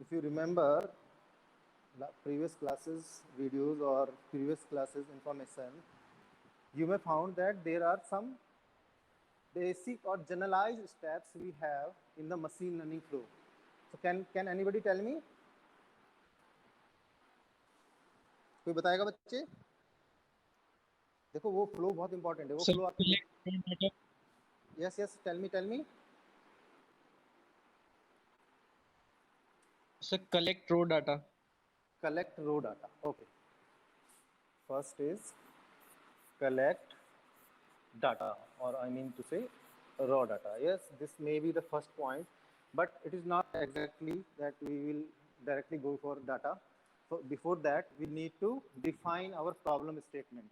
if you remember previous classes videos or previous classes information, you may found that there are some basic or generalized steps we have in the machine learning flow. So can anybody tell me? कोई बताएगा बच्चे? देखो वो flow बहुत important है, वो flow आपको yes yes tell me sir collect raw data okay first is collect data, or I mean to say raw data. Yes, this may be the first point, but it is not exactly that we will directly go for data. So before that, we need to define our problem statement.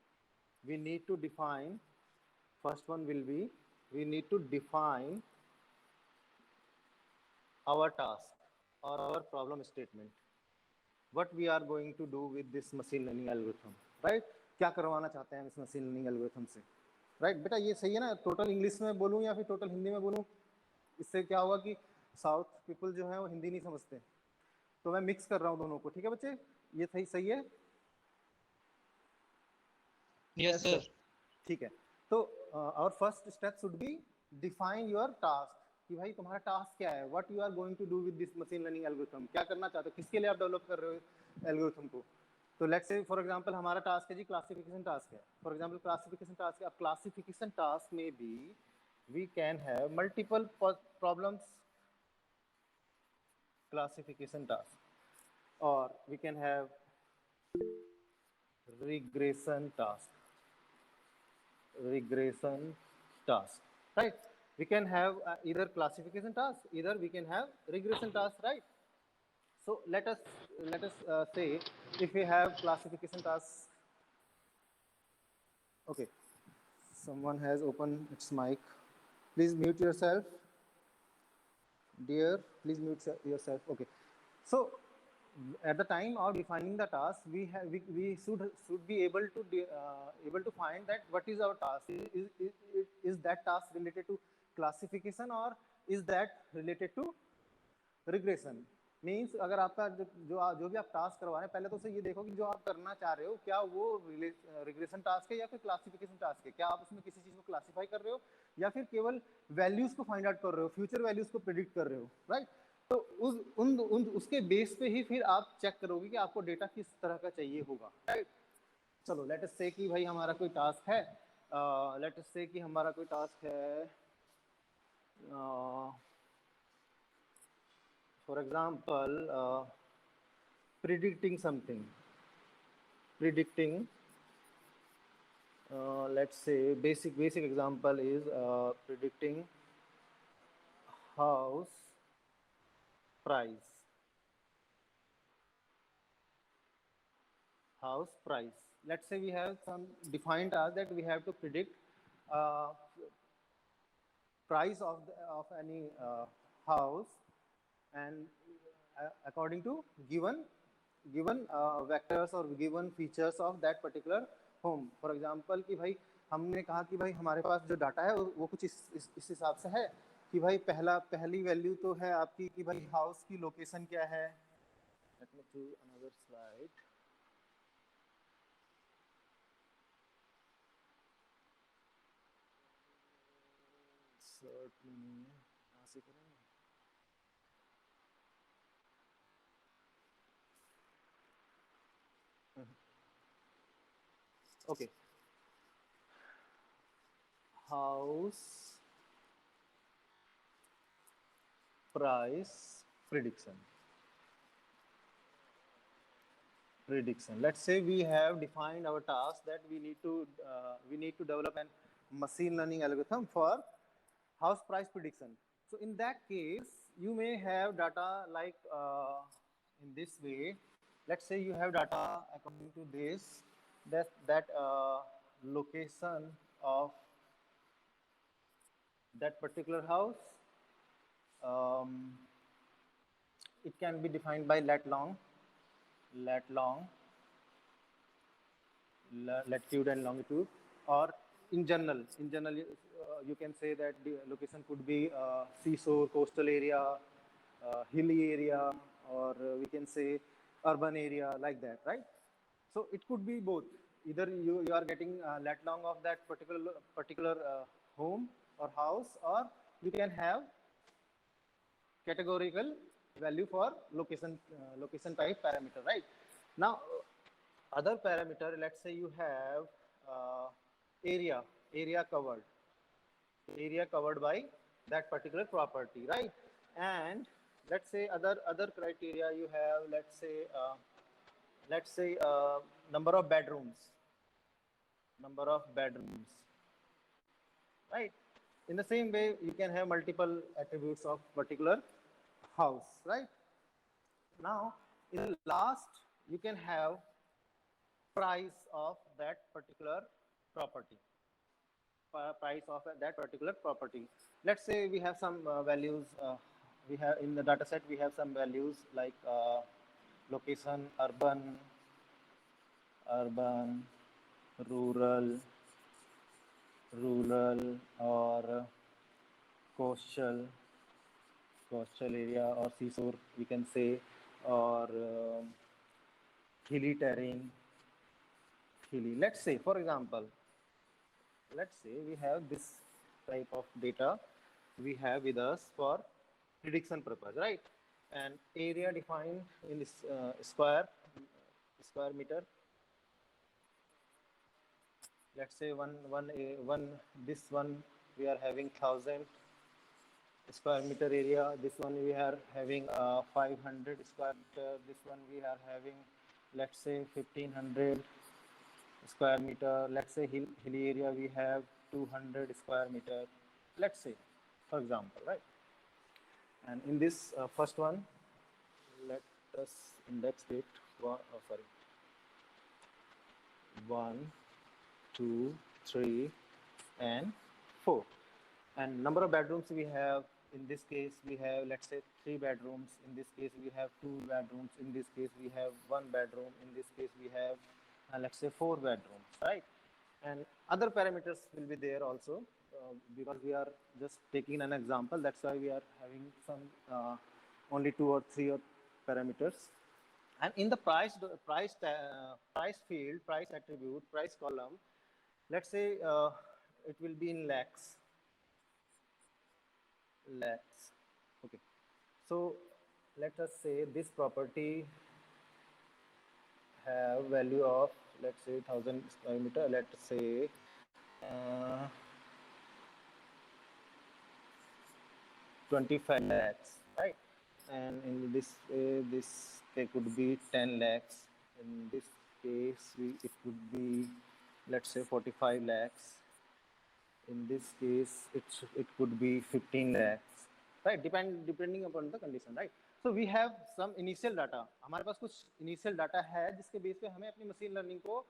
We need to define, first one will be, we need to define our task or our problem statement. What we are going to do with this machine learning algorithm, right? क्या करवाना चाहते हैं इस machine learning algorithm से, right बेटा ये सही है ना? टोटल इंग्लिश में बोलूँ या फिर टोटल हिंदी में बोलूँ? इससे क्या होगा कि साउथ पीपल जो है वो हिंदी नहीं समझते, तो मैं मिक्स कर रहा हूँ दोनों को। ठीक है बच्चे, ये सही है? Yes sir. ठीक है, तो our first step should be define your task, कि भाई तुम्हारा टास्क क्या है, what you are going to do with this machine learning algorithm, क्या करना चाहते हो, किसके लिए आप डेवलप कर रहे हो एल्गोरिथम को। तो लेट्स से फॉर एग्जांपल हमारा टास्क है जी क्लासिफिकेशन टास्क है, फॉर एग्जांपल क्लासिफिकेशन टास्क है। अब क्लासिफिकेशन टास्क में भी we can have multiple problems classification task, और we can have regression task, right? We can have either classification task, either we can have regression task, right? So let us say if we have classification task. Okay, someone has opened its mic. Please mute yourself, dear. Please mute yourself. Okay, so at the time of defining the task, we should be able to find that what is our task. Is that task related to classification or is that related to regression? Means अगर आपका जो भी आप task करवा रहे हैं, पहले तो उसे ये देखो कि जो आप करना चाह रहे हो क्या वो रिग्रेशन टास्क है या फिर क्लासिफिकेशन टास्क है, क्या आप उसमें किसी चीज़ को क्लासीफाई कर रहे हो या फिर केवल वैल्यूज को फाइंड आउट कर रहे हो, फ्यूचर वैल्यूज को प्रिडिक्ट कर रहे हो, राइट? तो उसके बेस पे ही फिर आप चेक करोगे कि आपको डेटा किस तरह का चाहिए होगा, राइट? चलो लेट अस से कि भाई हमारा कोई टास्क है, लेट अस से कि हमारा कोई टास्क है, for example predicting something, let's say basic example is predicting house price. Let's say we have some defined task that we have to predict price of any house, and according to given vectors or given features of that particular home. For example कि भाई हमने कहा कि भाई हमारे पास जो data है वो कुछ इस हिसाब से है कि भाई पहली वैल्यू तो है आपकी कि भाई हाउस की लोकेशन क्या है। Let me do another slide. सर्ट में नहीं है, कहाँ से करेंगे? Okay, house price prediction. Let's say we have defined our task that we need to develop an machine learning algorithm for house price prediction. So in that case, you may have data like in this way. Let's say you have data according to this, that location of that particular house. It can be defined by lat long, latitude and longitude, or in general you can say that the location could be seashore, coastal area, hilly area, or we can say urban area, like that, right? So it could be both. Either you are getting let long of that particular home or house, or you can have categorical value for location type parameter, right? Now, other parameter, let's say you have uh, area area covered area covered by that particular property, right? And let's say other criteria you have, let's say number of bedrooms, right? In the same way, you can have multiple attributes of particular house, right? Now, in the last, you can have price of that particular property. Price of that particular property. Let's say we have some values. We have in the data set we have some values like location, urban, rural, or coastal, area, or seashore, we can say, or hilly terrain, hilly. Let's say, for example, let's say we have this type of data we have with us for prediction purpose, right? And area defined in this square meter. Let's say one this one we are having 1,000 square meter area. This one we are having 500 square meter. This one we are having, let's say, 1,500 square meter. Let's say hilly area we have 200 square meter. Let's say, for example, right? And in this first one, let us index it. Sorry, 1, 2, 3, and 4. And number of bedrooms we have, in this case we have, let's say, 3 bedrooms. In this case we have 2 bedrooms. In this case we have 1 bedroom. In this case we have let's say 4 bedrooms, right? And other parameters will be there also, because we are just taking an example. That's why we are having some only 2 or 3 parameters. And in the price field, price attribute, price column, let's say it will be in lakhs. Okay. So let us say this property have value of, let's say, 1,000 square meter. Let's say 25 lakhs, right? And in this there could be 10 lakhs. In this case, it could be, let's say, 45 lakhs. In this case, it could be 15 lakhs, right? Depending upon the condition, right? So we have some initial data. हमारे पास कुछ initial data है जिसके base पे हमें अपनी machine learning को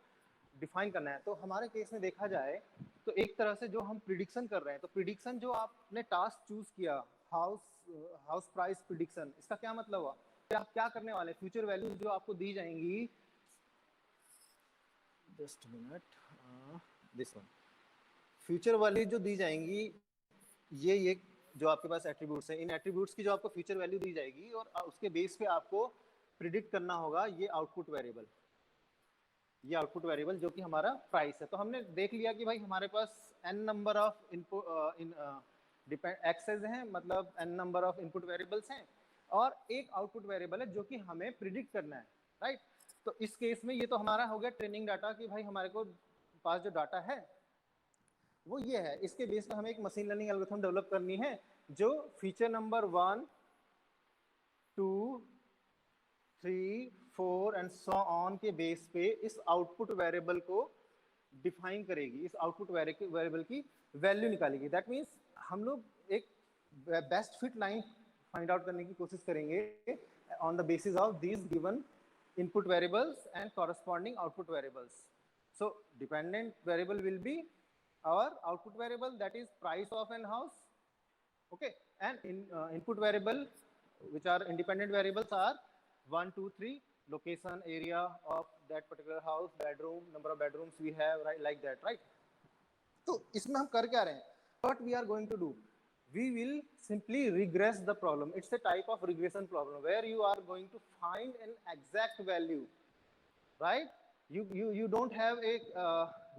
define करना है. तो हमारे केस में देखा जाए तो एक तरह से जो हम प्रिडिक्शन कर रहे हैं, तो प्रिडिक्शन जो आपने टास्क चूज किया, हाउस प्राइस प्रिडिक्शन, इसका क्या मतलब हुआ कि आप क्या करने वाले, फ्यूचर वैल्यू जो आपको दी जाएंगी, just minute, this one, future value जो दी जाएंगी, ये जो आपके पास एट्रीब्यूट्स हैं, इन एट्रीब्यूट्स की जो आपको फ्यूचर वैल्यू दी जाएगी और उसके बेस पे आपको प्रिडिक्ट करना होगा ये आउटपुट वेरिएबल, जो कि हमारा प्राइस है. तो हमने देख लिया कि भाई हमारे पास n number of input access हैं, मतलब n number of input variables हैं, और एक आउटपुट वेरिएबल है जो कि हमें प्रिडिक्ट करना है, राइट? तो इस केस में ये तो हमारा हो गया ट्रेनिंग डाटा कि भाई हमारे को पास जो डाटा है वो ये है. इसके बेस पर हमें एक मशीन लर्निंग एल्गोरिथम डेवलप करनी है जो feature number 1, 2, 3, 4 and so on के बेस पे इस आउटपुट वेरिएबल को डिफाइन करेगी, इस आउटपुट वेरिएबल की वैल्यू निकालेगी. दैट मीन्स हम लोग एक best fit line find out करने की कोशिश करेंगे on the basis of these given input variables and corresponding output variables. So dependent variable will be our output variable, that is price of an house, okay, and input variable which are independent variables are 1, 2, 3, location, area of that particular house, bedroom, number of bedrooms we have, right, like that, right? तो इसमें हम कर क्या रहे हैं, what we are going to do, we will simply regress the problem. It's a type of regression problem where you are going to find an exact value, right? You don't have a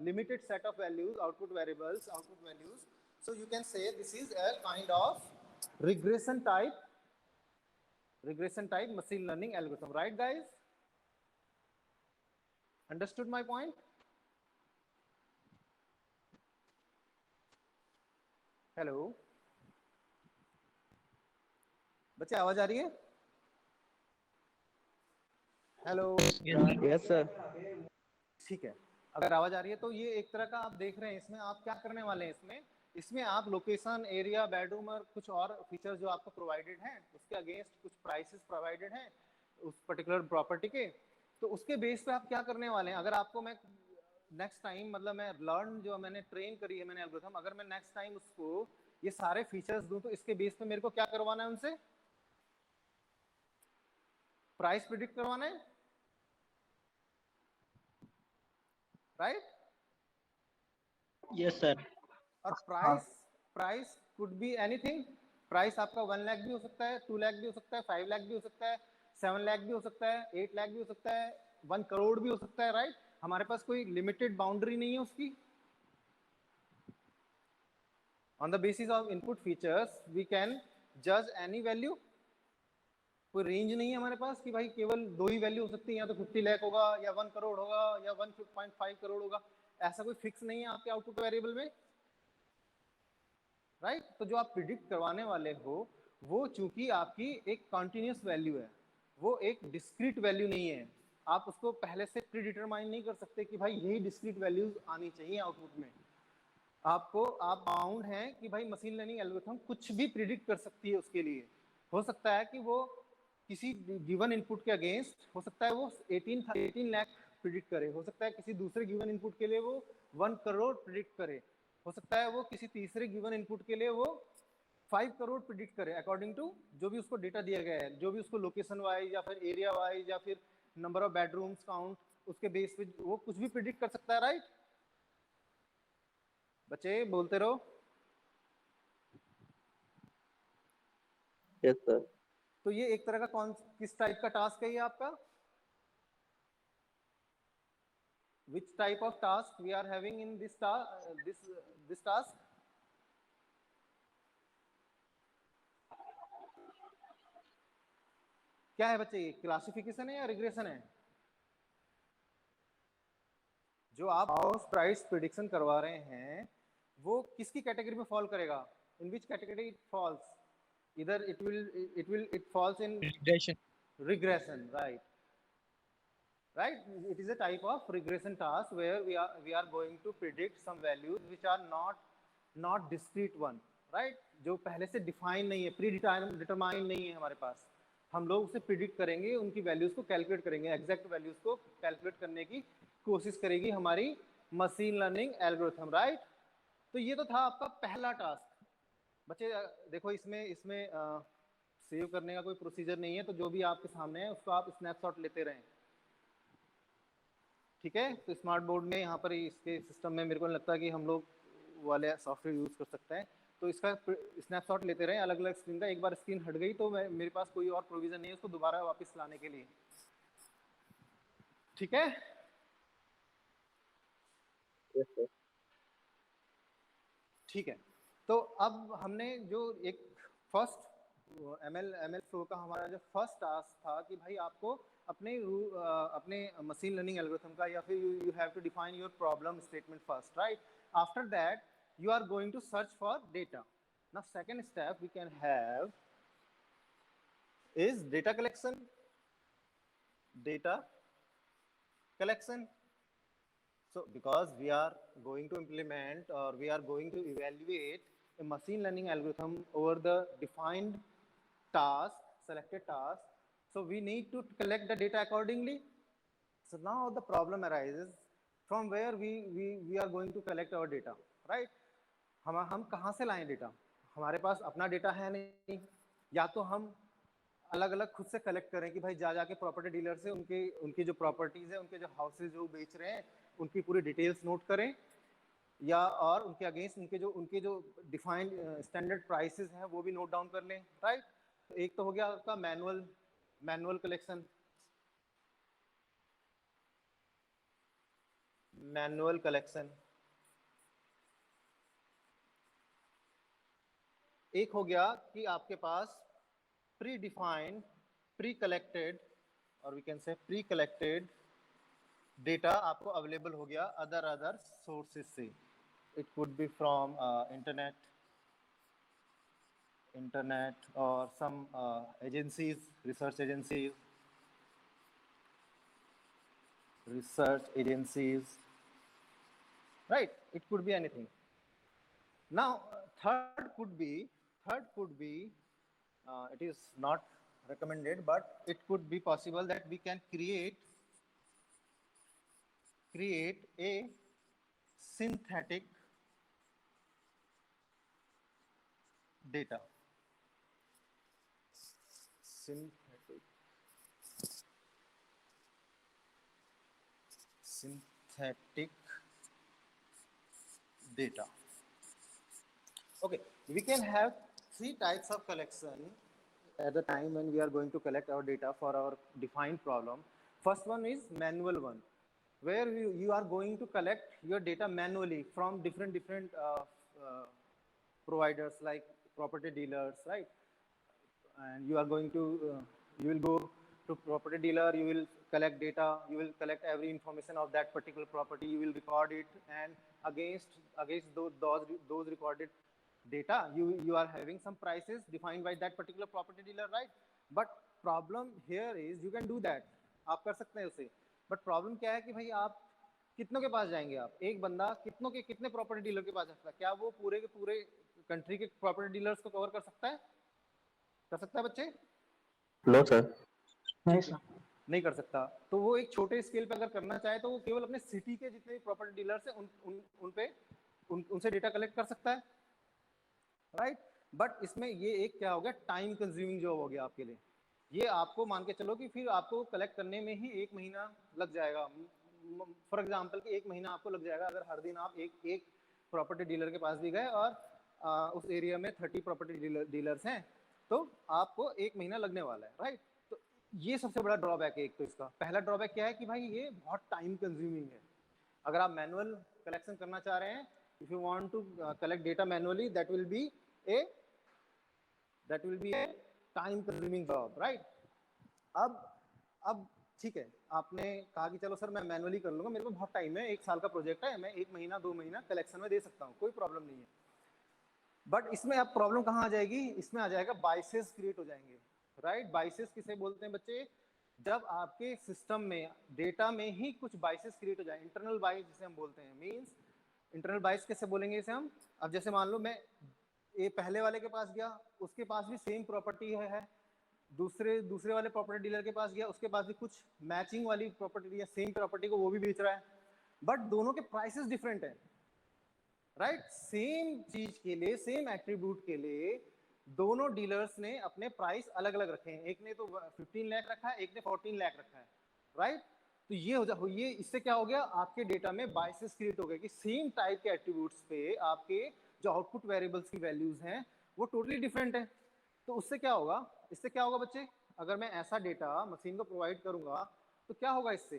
limited set of values, output variables, output values. So you can say this is a kind of regression type machine learning algorithm, right guys? Understood my point? Hello बच्चे आवाज आ रही है? Hello yes sir. ठीक है, अगर आवाज आ रही है तो ये एक तरह का आप देख रहे हैं। इसमें आप क्या करने वाले हैं, इसमें आप लोकेशन, एरिया, बेडरूम और कुछ और फीचर्स जो आपको प्रोवाइडेड हैं उसके अगेंस्ट कुछ प्राइसेस प्रोवाइडेड हैं उस पर्टिकुलर प्रॉपर्टी के, तो उसके बेस पे आप क्या करने वाले हैं। अगर आपको मैं नेक्स्ट टाइम, मतलब मैं लर्न जो मैंने ट्रेन करी है मैंने एल्गोरिथम, अगर मैं नेक्स्ट टाइम उसको ये सारे फीचर्स दूं तो इसके बेस पे मेरे को क्या करवाना है, उनसे प्राइस प्रिडिक्ट करवाना है, राइट? Yes sir. और price could be anything. Price आपका 1 लाख भी हो सकता है, 2 लाख भी हो सकता है, 5 लाख भी हो सकता है, 7 लाख भी हो सकता है, 8 लाख भी हो सकता है, 1 करोड़ भी हो सकता है, राइट? हमारे पास कोई लिमिटेड बाउंड्री नहीं है उसकी। On the basis of input features we can जज एनी वैल्यू। कोई रेंज नहीं है हमारे पास कि भाई केवल 2 ही वैल्यू हो सकती है, या तो 50 लाख होगा, या 1 करोड़ होगा, या 1.5 करोड़ होगा। ऐसा कोई फिक्स नहीं है आपके आउटपुट वेरिएबल में, राइट? तो जो आप प्रिडिक्ट करवाने वाले हो वो चूंकि आपकी एक कॉन्टिन्यूस वैल्यू है, वो एक डिस्क्रीट वैल्यू नहीं है। आप उसको पहले से प्री डिटरमाइन नहीं कर सकते कि भाई यही डिस्क्रीट वैल्यूज आनी चाहिए आउटपुट में। आप बाउंड हैं कि भाई मशीन लर्निंग एल्गोरिथम कुछ भी प्रिडिक्ट कर सकती है। उसके लिए हो सकता है कि वो किसी गिवन इनपुट के अगेंस्ट, हो सकता है वो 18 लाख प्रिडिक्ट करे, हो सकता है किसी दूसरे गिवन इनपुट के लिए वो 1 करोड़ प्रिडिक्ट करे, हो सकता है वो किसी तीसरे गिवन इनपुट के लिए वो 5 करोड़ प्रिडिक्ट करे, अकॉर्डिंग टू जो भी उसको डेटा दिया गया है, जो भी उसको लोकेशन वाइज या फिर एरिया वाइज या फिर नंबर ऑफ बेडरूम्स काउंट, उसके बेस पे वो कुछ भी प्रिडिक्ट कर सकता है, राइट? बच्चे बोलते रहो। Yes sir. तो ये एक तरह का किस टाइप का टास्क है ये आपका? Which type of task we are having in this task? क्या है बच्चे, ये क्लासिफिकेशन है या रिग्रेशन है? जो आप हाउस प्राइस प्रिडिक्शन करवा रहे हैं वो किसकी कैटेगरी में फॉल करेगा? इन विच कैटेगरी इट फॉल्स? इधर it falls in Regression. regression, right? It is a type of regression task where we are going to predict some values which are not discrete one, right? जो पहले से define नहीं है, pre determine नहीं है हमारे पास। हम लोग उसे प्रिडिक्ट करेंगे, उनकी वैल्यूज को कैलकुलेट करेंगे, एग्जैक्ट वैल्यूज को कैलकुलेट करने की कोशिश करेगी हमारी मशीन लर्निंग एल्गोरिथम, राइट? तो ये तो था आपका पहला टास्क। बच्चे देखो, इसमें सेव करने का कोई प्रोसीजर नहीं है, तो जो भी आपके सामने है उसको आप स्नैपशॉट लेते रहें, ठीक है? तो स्मार्ट बोर्ड में यहाँ पर इसके सिस्टम में मेरे को नहीं लगता कि हम लोग वाले सॉफ्टवेयर यूज़ कर सकते हैं, तो इसका स्नैपशॉट लेते रहें अलग अलग स्क्रीन का। एक बार स्क्रीन हट गई तो मेरे पास कोई और प्रोविज़न नहीं है उसको दोबारा वापस लाने के लिए, ठीक है? Yes sir. ठीक है, तो अब हमने जो एक फर्स्ट एमएल फ्लो का हमारा जो फर्स्ट टास्क था कि भाई आपको अपने मशीन लर्निंग एल्गोरिथम का, या फिर you have to define your problem statement first, right? After that you are going to search for data. Now second step we can have is data collection. So because we are going to implement, or we are going to evaluate a machine learning algorithm over the defined task, selected task, so we need to collect the data accordingly. So now the problem arises, from where we are going to collect our data, right? हम कहाँ से लाएं data? हमारे पास अपना data है नहीं, या तो हम अलग अलग खुद से कलेक्ट करें कि भाई जाके प्रॉपर्टी डीलर से उनकी जो प्रॉपर्टीज है, उनके जो हाउसेज जो बेच रहे हैं उनकी पूरी डिटेल्स नोट करें, या और उनके अगेंस्ट उनके जो डिफाइंड स्टैंडर्ड प्राइसेस हैं वो भी नोट डाउन कर लें, राइट। तो एक तो हो गया आपका मैनुअल कलेक्शन, मैनुअल कलेक्शन। एक हो गया कि आपके पास प्री डिफाइंड, प्री कलेक्टेड, और we can say precollected data आपको अवेलेबल हो गया अदर सोर्सेज से। It could be from internet or some agencies, research agencies, right? It could be anything. Now third could be it is not recommended, but it could be possible that we can create a synthetic data. Synthetic data. Okay, we can have three types of collection at the time when we are going to collect our data for our defined problem. First one is manual one, where you are going to collect your data manually from different providers like property dealers, right? And you are going to you will go to property dealer, you will collect data, you will collect every information of that particular property, you will record it, and against those recorded data, you are having some prices defined by that particular property dealer, right? But problem here is you can do that, आप कर सकते हैं उसे, but problem क्या है कि भाई आप कितनों के पास जाएंगे, आप एक बंदा कितने प्रॉपर्टी डीलर के पास जा सकता है? क्या वो पूरे के पूरे कंट्री के प्रॉपर्टी डीलर्स को कवर कर सकता है? कर सकता है बच्चे? No sir. नहीं सर। नहीं कर सकता। तो वो एक छोटे स्केल पे अगर करना चाहे तो वो केवल अपने सिटी के जितने भी प्रॉपर्टी डीलर्स हैं उनसे डेटा कलेक्ट कर सकता है, राइट। बट इसमें ये एक क्या हो गया, टाइम कंज्यूमिंग जॉब हो गया आपके लिए। ये आपको मान के चलो कि फिर आपको कलेक्ट करने में ही 1 महीना लग जाएगा। फॉर एग्जाम्पल कि 1 महीना आपको लग जाएगा अगर हर दिन आप एक प्रॉपर्टी डीलर के पास भी गए और उस एरिया में 30 प्रॉपर्टी डीलर्स हैं तो आपको 1 महीना लगने वाला है, राइट। तो ये सबसे बड़ा ड्रॉबैक है। एक तो इसका पहला ड्रॉबैक क्या है कि भाई ये बहुत टाइम कंज्यूमिंग है। अगर आप मैनुअल कलेक्शन करना चाह रहे हैं, if you want to collect data manually, that will be a time consuming job, right. अब ठीक है, आपने कहा कि चलो सर मैं मैनुअली कर लूंगा, मेरे को बहुत टाइम है, 1 साल का प्रोजेक्ट है, मैं 1 महीना 2 महीना कलेक्शन में दे सकता हूँ, कोई प्रॉब्लम नहीं है। बट इसमें अब प्रॉब्लम कहाँ आ जाएगी? इसमें आ जाएगा बाइसेस क्रिएट हो जाएंगे, राइट। बाइसेस किसे बोलते हैं बच्चे? जब आपके सिस्टम में डेटा में ही कुछ बाइसेस क्रिएट हो जाए, इंटरनल बाइस जिसे हम बोलते हैं। मींस इंटरनल बाइस कैसे बोलेंगे इसे हम? अब जैसे मान लो मैं ये पहले वाले के पास गया, उसके पास भी सेम प्रॉपर्टी है, दूसरे वाले प्रॉपर्टी डीलर के पास गया, उसके पास भी कुछ मैचिंग वाली प्रॉपर्टी या सेम प्रॉपर्टी को वो भी बेच रहा है, बट दोनों के प्राइसेस डिफरेंट है, राइट। सेम चीज के लिए, सेम एट्रीब्यूट के लिए दोनों डीलर्स ने अपने प्राइस अलग अलग रखे हैं। एक ने तो 15 लाख रखा है, एक ने 14 लाख रखा है, राइट। तो ये इससे क्या हो गया, आपके डेटा में बाइसेस क्रिएट हो गए कि सेम टाइप के एट्रीब्यूट्स पे आपके जो आउटपुट वेरिएबल्स की वैल्यूज हैं वो टोटली डिफरेंट है। तो उससे क्या होगा, इससे क्या होगा बच्चे? अगर मैं ऐसा डेटा मशीन को प्रोवाइड करूंगा तो क्या होगा इससे?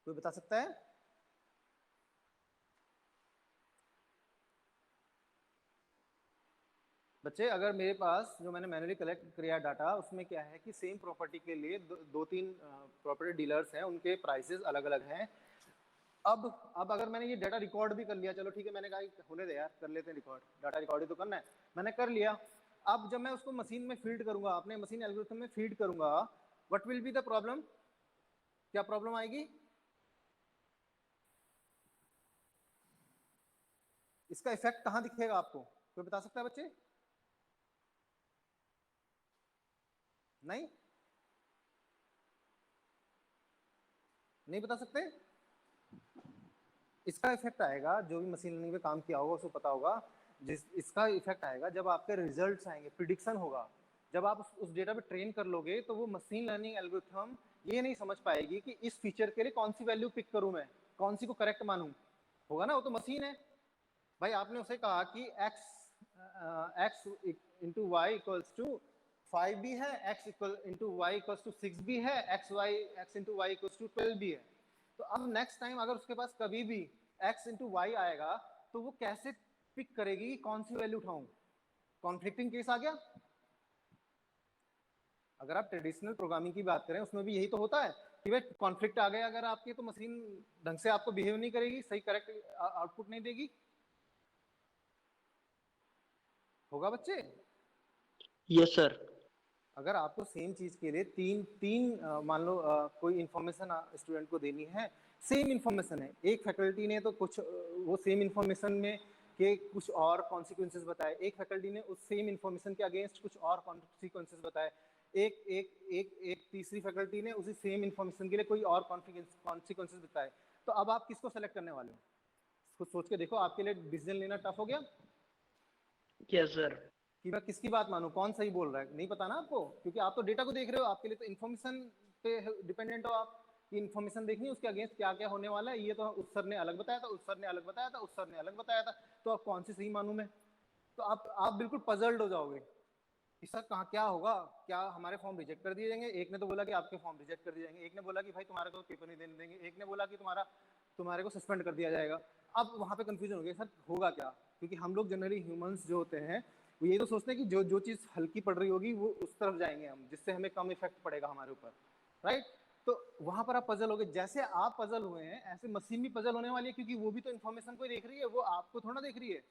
कोई बता सकता है? बच्चे, अगर मेरे पास जो मैंने मैन्युअली कलेक्ट किया डाटा, उसमें क्या है कि सेम प्रॉपर्टी के लिए दो तीन प्रॉपर्टी डीलर्स हैं, उनके प्राइसेस अलग अलग हैं। अब अगर मैंने ये डाटा रिकॉर्ड भी कर लिया, चलो ठीक है, मैंने कहा होने दे यार, कर लेते हैं रिकॉर्ड, डाटा रिकॉर्ड ही तो करना है, मैंने कर लिया। अब जब मैं उसको मशीन में फीड करूंगा, अपने मशीन एल्गोरिथम में फीड करूंगा, what will be the problem? क्या प्रॉब्लम आएगी? इसका इफेक्ट कहाँ दिखेगा आपको? कोई बता सकता है बच्चे? नहीं बता सकते? इसका इफेक्ट आएगा, जो भी मशीन लर्निंग पे काम किया होगा उसको पता होगा, इसका इफेक्ट आएगा जब आपके रिजल्ट्स आएंगे, प्रिडिक्शन होगा। जब आप उस डेटा पे ट्रेन कर लोगे तो वो मशीन लर्निंग एल्गोरिथम ये नहीं समझ पाएगी कि इस फीचर के लिए कौन सी वैल्यू पिक करूं, मैं कौन सी को करेक्ट मानूं। होगा ना, वो तो मशीन है भाई। आपने उसे कहा कि x into Y equals to 5 भी है, x equal into Y equals to 6 भी है, x into Y equals to 12 भी है। तो अब नेक्स्ट टाइम अगर उसके पास कभी भी x इंटू वाई आएगा तो वो कैसे पिक करेगी कौन सी वैल्यू उठाऊं? कॉन्फ्लिक्टिंग केस आ गया। अगर आप ट्रेडिशनल प्रोग्रामिंग की बात करें उसमें भी यही तो होता है कि भाई कॉन्फ्लिक्ट आ गया अगर आपके, तो मशीन ढंग से आपको बिहेव नहीं करेगी, सही करेक्ट आउटपुट नहीं देगी। होगा बच्चे? Yes sir. अगर आपको सेम चीज के लिए तीन तीन मान लो कोई इन्फॉर्मेशन स्टूडेंट को देनी है, सेम इन्फॉर्मेशन है, एक फैकल्टी ने तो कुछ वो सेम इन्फॉर्मेशन में के कुछ और कॉन्सिक्वेंसेस बताए, एक फैकल्टी ने उस सेम इन्फॉर्मेशन के अगेंस्ट कुछ और कॉन्सिक्वेंसेस बताए, एक एक एक एक तीसरी फैकल्टी ने उसी सेम इन्फॉर्मेशन के लिए कोई और कॉन्सिक्वेंसेस बताए। तो अब आप किसको सेलेक्ट करने वाले हो? कुछ सोच के देखो, आपके लिए डिसीजन लेना टफ हो गया यस सर। कि मैं किसकी बात मानूं, कौन सही बोल रहा है। नहीं पता ना आपको, क्योंकि आप तो डेटा को देख रहे हो, आपके लिए तो इन्फॉर्मेशन पे डिपेंडेंट हो आप, कि इन्फॉर्मेशन देखनी है उसके अगेंस्ट क्या क्या होने वाला है। ये तो उस सर ने अलग बताया था, उस सर ने अलग बताया था, उस सर ने अलग बताया था, तो अब कौन सी सही मानूं मैं? तो आप बिल्कुल पजल्ड हो जाओगे कि सर कहाँ क्या होगा, क्या हमारे फॉर्म रिजेक्ट कर दिए जाएंगे। एक ने तो बोला कि आपके फॉर्म रिजेक्ट कर दिए जाएंगे, एक ने बोला कि भाई तुम्हारे को पेपर नहीं देने देंगे, एक ने बोला कि तुम्हारे को सस्पेंड कर दिया जाएगा। अब वहाँ पे कंफ्यूजन हो गया, सर होगा क्या? क्योंकि हम लोग जनरली ह्यूमंस जो होते हैं वो ये तो सोचते हैं कि जो जो चीज़ हल्की पड़ रही होगी वो उस तरफ जाएंगे हम, जिससे हमें कम इफेक्ट पड़ेगा हमारे ऊपर, राइट? तो वहां पर आप पजल हो गए। जैसे आप पजल हुए हैं ऐसे मशीन भी पजल होने वाली है, क्योंकि वो भी तो इन्फॉर्मेशन को देख रही है, वो आपको थोड़ा देख रही है।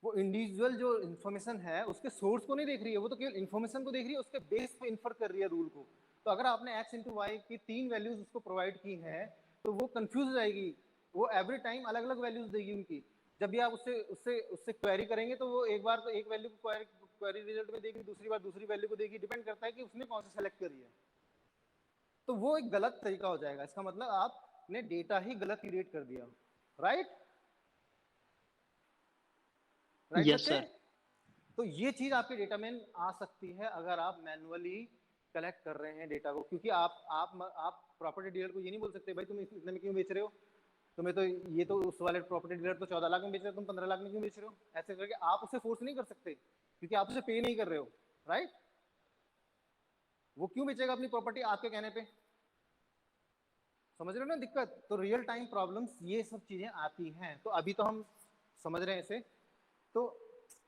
वो इंडिविजुअल जो इन्फॉर्मेशन है उसके सोर्स को नहीं देख रही है, वो तो केवल इन्फॉर्मेशन को देख रही है, उसके बेस पे इन्फर कर रही है रूल को। तो अगर आपने x इंटू वाई की 3 वैल्यूज उसको प्रोवाइड की हैं तो वो कंफ्यूज हो जाएगी, वो एवरी टाइम अलग अलग वैल्यूज देगी उनकी। जब भी आप उससे उससे उससे क्वेरी करेंगे तो वो एक बार तो एक वैल्यू को क्वेरी रिजल्ट में देगी, दूसरी बार दूसरी वैल्यू को देगी, डिपेंड करता है कि उसने कौन सा सेलेक्ट करी है। तो वो एक गलत तरीका हो जाएगा, इसका मतलब आपने डेटा ही गलत क्रिएट कर दिया, राइट? राइट यस बच्चे? सर। तो ये चीज आपके डेटा में आ सकती है अगर आप मैनुअली कलेक्ट कर रहे हैं डेटा को, क्योंकि आप प्रॉपर्टी डीलर को ये नहीं बोल सकते भाई तुम इतने में क्यों बेच रहे हो, तुम्हें तो ये तो उस वाले प्रॉपर्टी डीलर तो 14 लाख में बेच रहे हो, तुम 15 लाख में क्यों बेच रहे हो? ऐसे करके आप उसे फोर्स नहीं कर सकते, क्योंकि आप उसे पे नहीं कर रहे हो, राइट? वो क्यों बेचेगा अपनी प्रॉपर्टी आपके कहने पे? समझ रहे हो ना दिक्कत? तो रियल टाइम प्रॉब्लम्स ये सब चीजें आती हैं। तो अभी तो हम समझ रहे हैं इसे। तो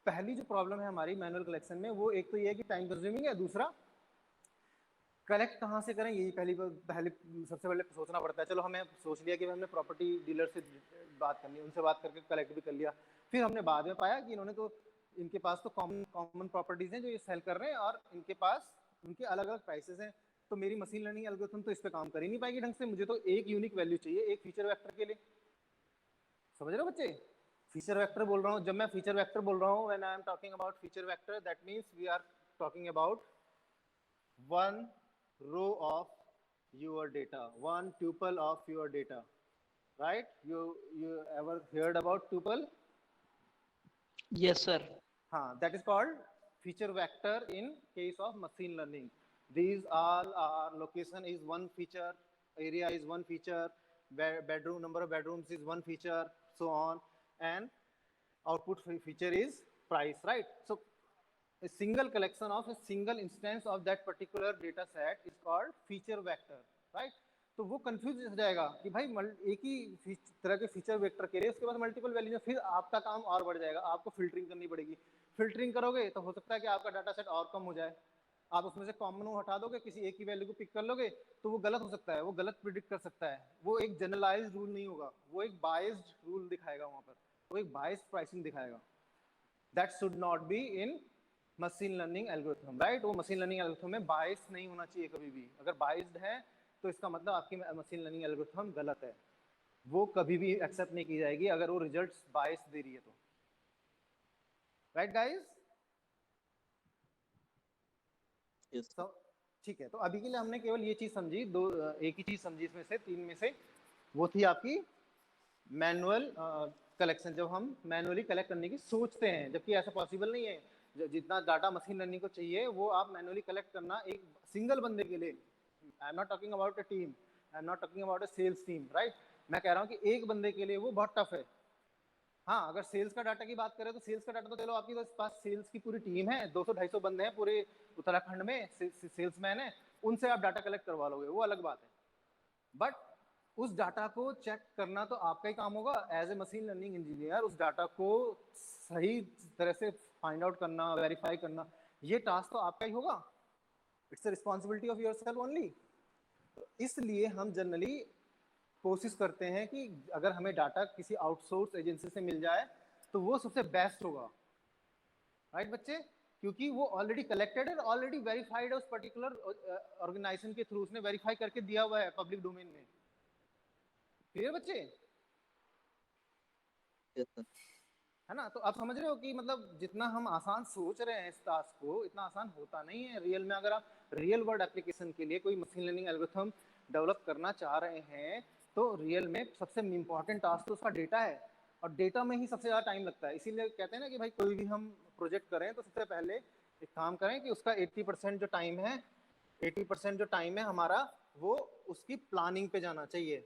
पहली जो प्रॉब्लम है हमारी मैनुअल कलेक्शन में, वो एक तो ये है कि टाइम कंज्यूमिंग है, दूसरा कलेक्ट कहाँ से करें, यही पहले सबसे पहले सोचना पड़ता है। चलो हमें सोच लिया कि हमने प्रॉपर्टी डीलर से बात करनी है, उनसे बात करके कलेक्ट भी कर लिया। फिर हमने बाद में पाया कि इन्होंने तो इनके पास तो कॉमन प्रॉपर्टीज हैं जो ये सेल कर रहे हैं, और इनके पास उनके अलग अलग प्राइसेस हैं। तो मेरी मशीन लर्निंग एल्गोरिथम तो इस पर काम कर ही नहीं पाएगी ढंग से, मुझे तो एक यूनिक वैल्यू चाहिए एक फीचर वेक्टर के लिए। समझ रहे हो बच्चे? फीचर वेक्टर बोल रहा हूँ, जब मैं फीचर वेक्टर बोल रहा हूँ, when I am talking about feature vector, that means we are talking about one row of your data, one tuple of your data, right? You ever heard about tuple? Yes sir. That is called feature vector in case of machine learning. These all are location is one feature, area is one feature, bedroom number of bedrooms is one feature, so on, and output feature is price, right? So a single collection of a single instance of that particular data set is called feature vector, right? तो वो confuse हो जाएगा कि भाई एक ही तरह के feature vector के लिए उसके बाद मल्टीपल वैल्यू, फिर आपका काम और बढ़ जाएगा, आपको फिल्टरिंग करनी पड़ेगी। फिल्टरिंग करोगे तो हो सकता है कि आपका डाटा सेट और कम हो जाए, आप उसमें से कॉमन हटा दोगे, किसी एक ही वैल्यू को पिक कर लोगे, तो वो गलत हो सकता है, वो गलत प्रिडिक्ट कर सकता है, वो एक जनरलाइज्ड रूल नहीं होगा, वो एक बायस्ड रूल दिखाएगा वहां पर, वो एक बायस्ड प्राइसिंग दिखाएगा। That should not be in machine learning algorithm, right? वो मशीन लर्निंग एल्गोरिथम में बायस नहीं होना चाहिए कभी भी। अगर बायस्ड है तो इसका मतलब आपकी मशीन लर्निंग एल्गोरिथम गलत है, वो कभी भी एक्सेप्ट नहीं की जाएगी अगर वो रिजल्ट्स बायस दे रही है तो, राइट गाइस? ठीक है, तो अभी के लिए हमने केवल ये चीज समझी, एक ही चीज समझी इसमें से तीन में से, वो थी आपकी मैनुअल कलेक्शन। जब हम मैनुअली कलेक्ट करने की सोचते हैं, जबकि ऐसा पॉसिबल नहीं है, जितना डाटा मशीन लर्निंग को चाहिए वो आप मैनुअली कलेक्ट करना एक सिंगल बंदे के लिए I am not talking about a team, I am not talking about a sales team, right. मैं कह रहा हूँ कि एक बंदे के लिए वो बहुत टफ है। हाँ, अगर सेल्स का डाटा की बात करें तो सेल्स का डाटा तो चलो आपके पास सेल्स की पूरी टीम है, 200-250 बंदे हैं पूरे उत्तराखंड में, सेल्समैन है, उनसे आप डाटा कलेक्ट करवा लोगे, वो अलग बात है। बट उस डाटा को चेक करना तो आपका ही काम होगा as a machine learning engineer. उस डाटा को सही तरह से फाइंड आउट करना, वेरीफाई करना, ये टास्क तो आपका ही होगा। It's the responsibility of yourself only. इसलिए हम जनरली कोशिश करते हैं कि अगर हमें डाटा किसी आउटसोर्स एजेंसी से मिल जाए तो वो सबसे बेस्ट होगा, राइट बच्चे, क्योंकि वो ऑलरेडी कलेक्टेड है, ऑलरेडी वेरीफाइड है उस पर्टिकुलर ऑर्गेनाइजेशन के थ्रू, उसने वेरीफाई करके दिया हुआ है पब्लिक डोमेन में। क्लियर बच्चे? Yes, sir. है ना? तो आप समझ रहे हो कि मतलब जितना हम आसान सोच रहे हैं इस टास्क को, इतना आसान होता नहीं है रियल में। अगर आप रियल वर्ल्ड एप्लीकेशन के लिए कोई मशीन लर्निंग एल्गोरिथम डेवलप करना चाह रहे हैं तो रियल में सबसे इम्पोर्टेंट टास्क तो उसका डेटा है, और डेटा में ही सबसे ज़्यादा टाइम लगता है। इसीलिए कहते हैं ना कि भाई कोई भी हम प्रोजेक्ट करें तो सबसे पहले एक काम करें कि उसका 80% जो टाइम है, 80% जो टाइम है हमारा, वो उसकी प्लानिंग पे जाना चाहिए।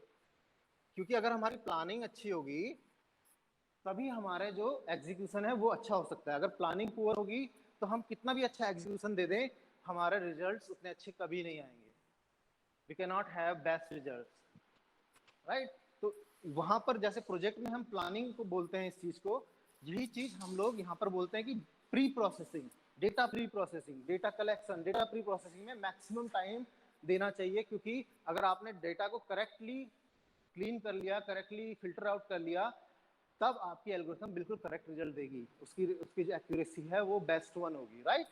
क्योंकि अगर हमारी प्लानिंग अच्छी होगी तभी हमारे जो एग्जीक्यूशन है वो अच्छा हो सकता है। अगर प्लानिंग पुअर होगी तो हम कितना भी अच्छा एग्जीक्यूशन दे दें, हमारे रिजल्ट्स उतने अच्छे कभी नहीं आएंगे। We can not have best results, right. तो वहां पर जैसे प्रोजेक्ट में हम प्लानिंग को बोलते हैं इस चीज को, यही चीज हम लोग यहाँ पर बोलते हैं कि pre processing, data pre processing, data collection, data pre processing में मैक्सिमम टाइम देना चाहिए। क्योंकि अगर आपने डेटा को करेक्टली क्लीन कर लिया, करेक्टली फिल्टर आउट कर लिया, तब आपकी एल्गोरिथम बिल्कुल करेक्ट रिजल्ट देगी, उसकी जो एक्यूरेसी है वो बेस्ट वन होगी, राइट।